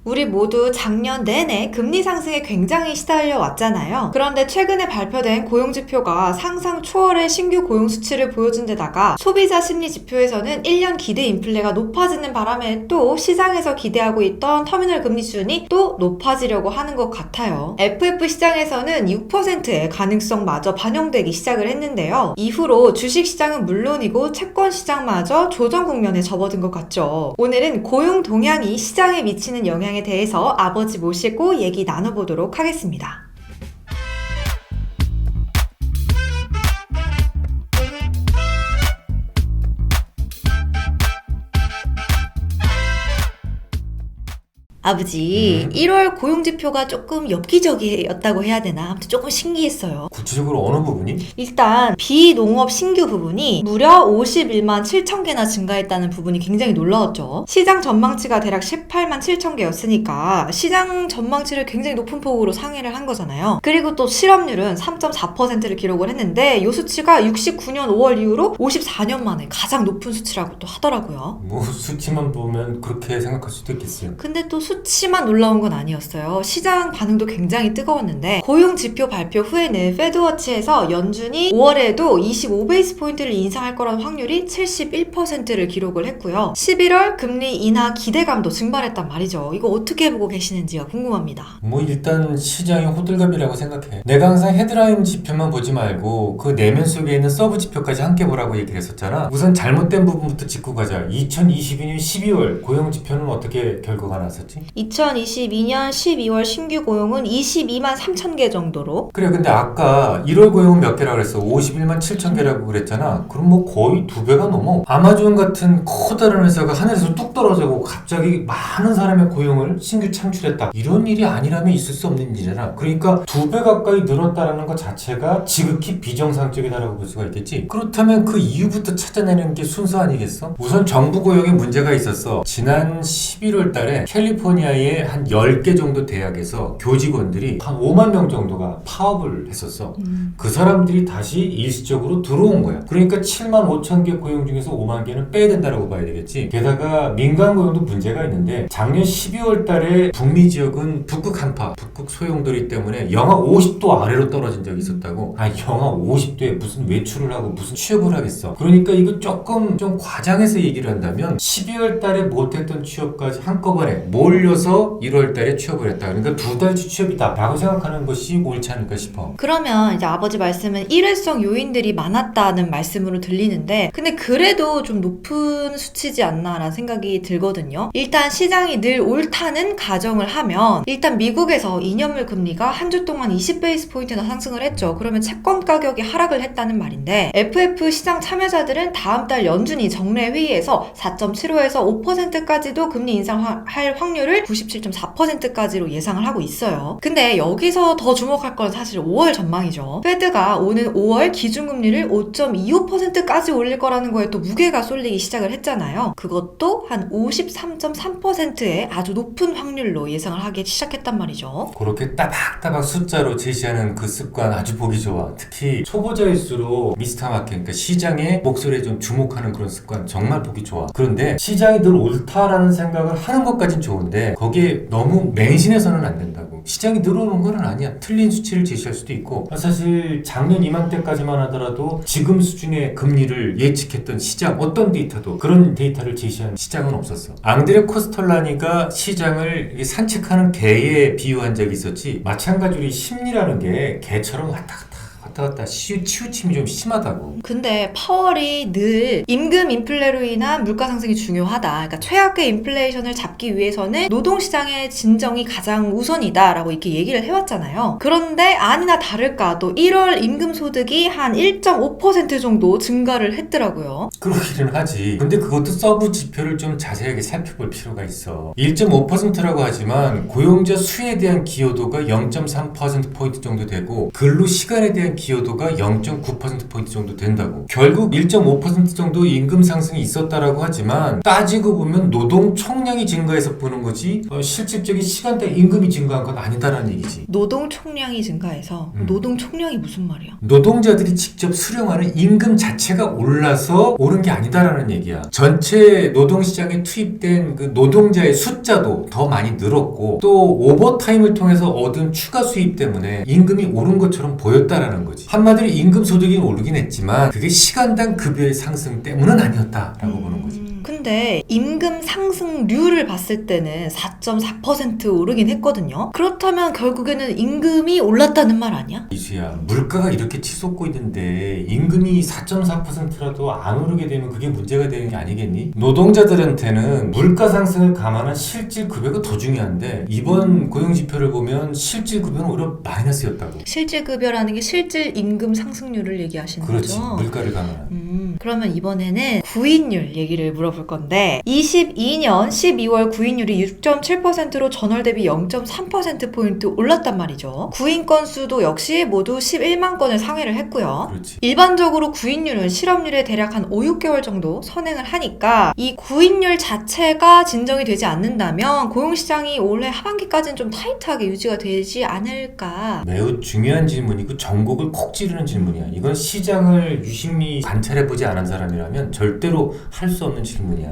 우리 모두 작년 내내 금리 상승에 굉장히 시달려 왔잖아요. 그런데 최근에 발표된 고용지표가 상상 초월의 신규 고용 수치를 보여준 데다가 소비자 심리 지표에서는 1년 기대 인플레가 높아지는 바람에 또 시장에서 기대하고 있던 터미널 금리 수준이 또 높아지려고 하는 것 같아요. FF 시장에서는 6%의 가능성마저 반영되기 시작을 했는데요. 이후로 주식시장은 물론이고 채권 시장마저 조정 국면에 접어든 것 같죠. 오늘은 고용 동향이 시장에 미치는 영향에 대해서 아버지 모시고 얘기 나눠보도록 하겠습니다. 아버지, 1월 고용지표가 조금 엽기적이었다고 해야 되나? 아무튼 조금 신기했어요. 구체적으로 어느 부분이? 일단 비농업 신규 부분이 무려 51만 7천 개나 증가했다는 부분이 굉장히 놀라웠죠. 시장 전망치가 대략 18만 7천 개였으니까 시장 전망치를 굉장히 높은 폭으로 상회를 한 거잖아요. 그리고 또 실업률은 3.4%를 기록을 했는데 이 수치가 69년 5월 이후로 54년 만에 가장 높은 수치라고 또 하더라고요. 뭐 수치만 보면 그렇게 생각할 수도 있겠어요. 근데 또 수치만 놀라운 건 아니었어요. 시장 반응도 굉장히 뜨거웠는데 고용 지표 발표 후에는 페드워치에서 연준이 5월에도 25베이스 포인트를 인상할 거라는 확률이 71%를 기록을 했고요. 11월 금리 인하 기대감도 증발했단 말이죠. 이거 어떻게 보고 계시는지가 궁금합니다. 뭐 일단 시장이 호들갑이라고 생각해. 내가 항상 헤드라인 지표만 보지 말고 그 내면 속에 있는 서브 지표까지 함께 보라고 얘기를 했었잖아. 우선 잘못된 부분부터 짚고 가자. 2022년 12월 고용 지표는 어떻게 결과가 났었지? 2022년 12월 신규 고용은 22만 3천 개 정도로. 그래, 근데 아까 1월 고용은 몇 개라고 그랬어? 51만 7천 개라고 그랬잖아. 그럼 뭐 거의 2배가 넘어. 아마존 같은 커다란 회사가 하늘에서 뚝 떨어지고 갑자기 많은 사람의 고용을 신규 창출했다. 이런 일이 아니라면 있을 수 없는 일이잖아. 그러니까 2배 가까이 늘었다는 것 자체가 지극히 비정상적이다라고 볼 수가 있겠지. 그렇다면 그 이유부터 찾아내는 게 순서 아니겠어? 우선 정부 고용에 문제가 있었어. 지난 11월 달에 캘리포니아의 한 10개 정도 대학에서 교직원들이 한 5만 명 정도가 파업을 했었어. 그 사람들이 다시 일시적으로 들어온 거야. 그러니까 7만 5천 개 고용 중에서 5만 개는 빼야 된다고 봐야 되겠지. 게다가 민간 고용도 문제가 있는데 작년 12월 달에 북미 지역은 북극 한파, 북극 소용돌이 때문에 영하 50도 아래로 떨어진 적이 있었다고. 영하 50도에 무슨 외출을 하고 무슨 취업을 하겠어. 그러니까 이거 조금 좀 과장해서 얘기를 한다면 12월 달에 못했던 취업까지 한꺼번에 몰려서 1월 달에 취업을 했다. 그러니까 2달치 취업이다 라고 생각하는 것이 옳지 않을까 싶어. 그러면 이제 아버지 말씀은 일회성 요인들이 많았다는 말씀으로 들리는데 근데 그래도 좀 높은 수치지 않나라는 생각이 들거든요. 일단 시장이 늘 옳다는 가정을 하면 일단 미국에서 2년물 금리가 한 주 동안 20베이스 포인트나 상승을 했죠. 그러면 채권 가격이 하락을 했다는 말인데 FF 시장 참여자들은 다음 달 연준이 정례 회의에서 4.75에서 5%까지도 금리 인상할 확률을 97.4%까지로 예상을 하고 있어요. 근데 여기서 더 주목할 건 사실 5월 전망이죠. 페드가 오는 5월 기준금리를 5.25%까지 올릴 거라는 거에 또 무게가 쏠리기 시작을 했잖아요. 그것도 한 53.3%의 아주 높은 확률로 예상을 하기 시작했단 말이죠. 그렇게 따박따박 숫자로 제시하는 그 습관 아주 보기 좋아. 특히 초보자일수록 미스터 마켓, 그러니까 시장의 목소리에 좀 주목하는 그런 습관 정말 보기 좋아. 그런데 시장이 늘 옳다라는 생각을 하는 것까진 좋은데 거기에 너무 맹신해서는 안 된다고. 시장이 늘어오는 건 아니야. 틀린 수치를 제시할 수도 있고 사실 작년 이맘때까지만 하더라도 지금 수준의 금리를 예측했던 시장 어떤 데이터도 그런 데이터를 제시한 시장은 없었어. 앙드레 코스톨라니가 시장을 산책하는 개에 비유한 적이 있었지 마찬가지로 이 심리라는 게 개처럼 왔다 갔다 치우침이 좀 심하다고. 근데 파월이 늘 임금 인플레로 인한 물가 상승이 중요하다. 그러니까 최악의 인플레이션을 잡기 위해서는 노동시장의 진정이 가장 우선이다라고 이렇게 얘기를 해왔잖아요. 그런데 아니나 다를까 또 1월 임금 소득이 한 1.5% 정도 증가를 했더라고요. 그렇기는 하지. 근데 그것도 서브 지표를 좀 자세하게 살펴볼 필요가 있어. 1.5%라고 하지만 고용자 수에 대한 기여도가 0.3%포인트 정도 되고 근로 시간에 대한 기여도가 0.9%포인트 정도 된다고. 결국 1.5% 정도 임금 상승이 있었다라고 하지만 따지고 보면 노동 총량이 증가해서 보는 거지 실질적인 시간대 임금이 증가한 건 아니다라는 얘기지. 노동 총량이 증가해서 노동 총량이 무슨 말이야? 노동자들이 직접 수령하는 임금 자체가 올라서 오른 게 아니다라는 얘기야. 전체 노동시장에 투입된 그 노동자의 숫자도 더 많이 늘었고 또 오버타임을 통해서 얻은 추가 수입 때문에 임금이 오른 것처럼 보였다라는 거지. 한마디로 임금 소득이 오르긴 했지만 그게 시간당 급여의 상승 때문은 아니었다라고 보는 거지. 근데 임금 상승률을 봤을 때는 4.4% 오르긴 했거든요. 그렇다면 결국에는 임금이 올랐다는 말 아니야? 이수야, 물가가 이렇게 치솟고 있는데 임금이 4.4%라도 안 오르게 되면 그게 문제가 되는 게 아니겠니? 노동자들한테는 물가 상승을 감안한 실질 급여가 더 중요한데 이번 고용 지표를 보면 실질 급여는 오히려 마이너스였다고. 실질 급여라는 게 실질 임금 상승률을 얘기하시는 그렇지, 거죠? 물가를 감안한. 그러면 이번에는 구인율 얘기를 물어볼 건데 22년 12월 구인율이 6.7%로 전월 대비 0.3%포인트 올랐단 말이죠. 구인 건수도 역시 모두 11만 건을 상회를 했고요. 그렇지. 일반적으로 구인율은 실업률에 대략 한 5, 6개월 정도 선행을 하니까 이 구인율 자체가 진정이 되지 않는다면 고용시장이 올해 하반기까지는 좀 타이트하게 유지가 되지 않을까. 매우 중요한 질문이고 전곡을 콕 찌르는 질문이야. 이건 시장을 유심히 관찰해보지 않은 사람이라면 절대로 할 수 없는 질문이야.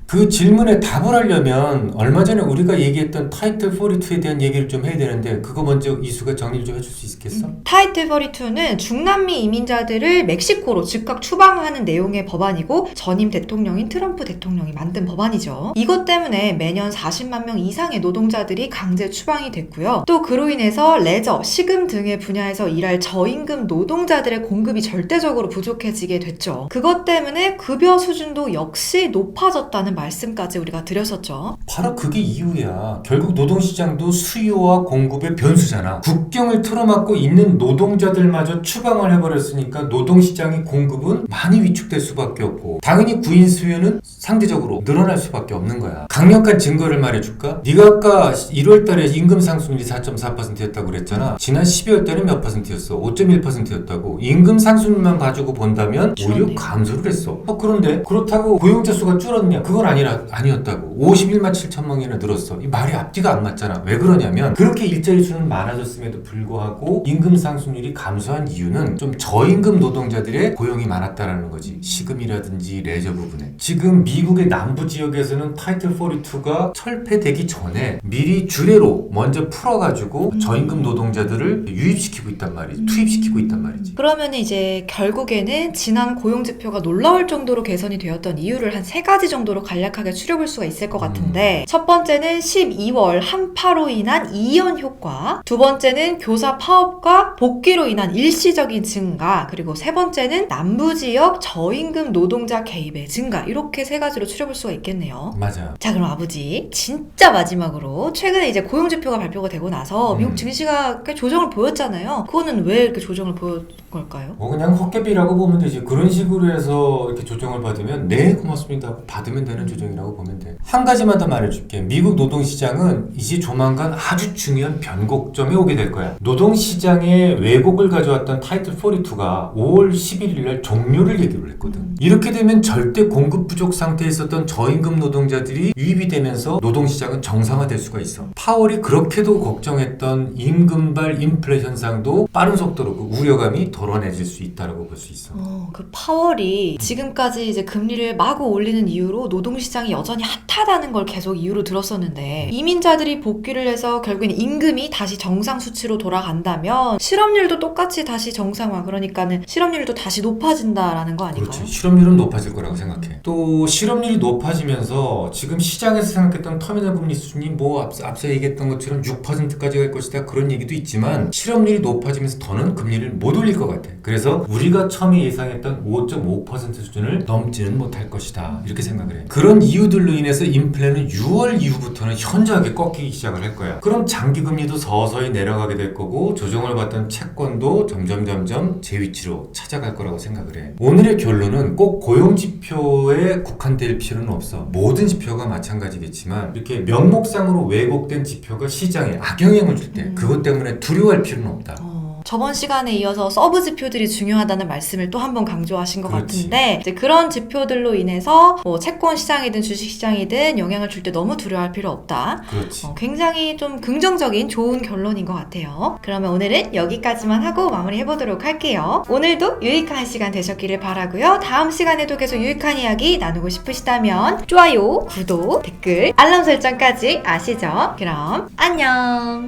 그 질문에 답을 하려면 얼마 전에 우리가 얘기했던 타이틀 42에 대한 얘기를 좀 해야 되는데 그거 먼저 이수가 정리를 좀 해줄 수 있겠어? 타이틀 42는 중남미 이민자들을 멕시코로 즉각 추방하는 내용의 법안이고 전임 대통령인 트럼프 대통령이 만든 법안이죠. 이것 때문에 매년 40만 명 이상의 노동자들이 강제 추방이 됐고요. 또 그로 인해서 레저, 식음 등의 분야에서 일할 저임금 노동자들의 공급이 절대적으로 부족해지게 됐죠. 그것 때문에 급여 수준도 역시 높아졌다는 말씀까지 우리가 드렸었죠. 바로 그게 이유야. 결국 노동시장도 수요와 공급의 변수잖아. 국경을 틀어막고 있는 노동자들마저 추방을 해버렸으니까 노동시장의 공급은 많이 위축될 수밖에 없고 당연히 구인 수요는 상대적으로 늘어날 수밖에 없는 거야. 강력한 증거를 말해줄까? 네가 아까 1월 달에 임금 상승률이 4.4%였다고 그랬잖아. 지난 12월 달에 몇 %였어? 5.1%였다고. 임금 상승률만 가지고 본다면 오히려 감소를 했어. 그런데 그렇다고 고용자 수가 줄었냐? 그건 아니었다고. 51만 7천 명이나 늘었어. 이 말이 앞뒤가 안 맞잖아. 왜 그러냐면 그렇게 일자리 수는 많아졌음에도 불구하고 임금 상승률이 감소한 이유는 좀 저임금 노동자들의 고용이 많았다라는 거지. 시금이라든지 레저 부분에. 지금 미국의 남부 지역에서는 타이틀 42가 철폐되기 전에 미리 주례로 먼저 풀어가지고 저임금 노동자들을 유입시키고 있단 말이지. 투입시키고 있단 말이지. 그러면 이제 결국에는 지난 고용 지표가 놀라울 정도로 개선이 되었던 이유를 한 3가지 정도로 간략하게 추려볼 수가 있을 것 같은데 첫 번째는 12월 한파로 인한 이연 효과, 두 번째는 교사 파업과 복귀로 인한 일시적인 증가, 그리고 세 번째는 남부지역 저임금 노동자 개입의 증가, 이렇게 3가지로 추려볼 수가 있겠네요. 맞아. 자, 그럼 아버지 진짜 마지막으로 최근에 이제 고용지표가 발표가 되고 나서 미국 증시가 꽤 조정을 보였잖아요. 그거는 왜 이렇게 조정을 보였 걸까요? 그냥 헛개비라고 보면 되지. 그런 식으로 해서 이렇게 조정을 받으면 네 고맙습니다 하고 받으면 되는 조정이라고 보면 돼. 한 가지만 더 말해줄게. 미국 노동시장은 이제 조만간 아주 중요한 변곡점에 오게 될 거야. 노동시장에 왜곡을 가져왔던 타이틀 42가 5월 11일 날 종료를 얘기를 했거든. 이렇게 되면 절대 공급 부족 상태에 있었던 저임금 노동자들이 유입이 되면서 노동시장은 정상화될 수가 있어. 파월이 그렇게도 걱정했던 임금발 인플레 현상도 빠른 속도로 그 우려감이 덜어내질 수 있다고 볼 수 있어. 그 파월이 지금까지 이제 금리를 마구 올리는 이유로 노동시장이 여전히 핫하다는 걸 계속 이유로 들었었는데 이민자들이 복귀를 해서 결국엔 임금이 다시 정상 수치로 돌아간다면 실업률도 똑같이 다시 정상화, 그러니까는 실업률도 다시 높아진다라는 거 아닌가요? 그렇지. 실업률은 높아질 거라고 생각해. 또 실업률이 높아지면서 지금 시장에서 생각했던 터미널 금리 수준이 뭐 앞서 얘기했던 것처럼 6%까지 갈 것이다 그런 얘기도 있지만 실업률이 높아지면서 더는 금리를 못 올릴 것 같아. 그래서 우리가 처음에 예상했던 5.5% 수준을 넘지는 못할 것이다 이렇게 생각을 해. 그런 이유들로 인해서 인플레는 6월 이후부터는 현저하게 꺾이기 시작을 할 거야. 그럼 장기금리도 서서히 내려가게 될 거고 조정을 받던 채권도 점점 제 위치로 찾아갈 거라고 생각을 해. 오늘의 결론은 꼭 고용지표에 국한될 필요는 없어. 모든 지표가 마찬가지겠지만 이렇게 명목상으로 왜곡된 지표가 시장에 악영향을 줄 때 그것 때문에 두려워할 필요는 없다. 저번 시간에 이어서 서브 지표들이 중요하다는 말씀을 또 한 번 강조하신 것 그렇지. 같은데 이제 그런 지표들로 인해서 뭐 채권 시장이든 주식 시장이든 영향을 줄 때 너무 두려워할 필요 없다. 그렇지. 굉장히 좀 긍정적인 좋은 결론인 것 같아요. 그러면 오늘은 여기까지만 하고 마무리해보도록 할게요. 오늘도 유익한 시간 되셨기를 바라고요. 다음 시간에도 계속 유익한 이야기 나누고 싶으시다면 좋아요, 구독, 댓글, 알람 설정까지 아시죠? 그럼 안녕!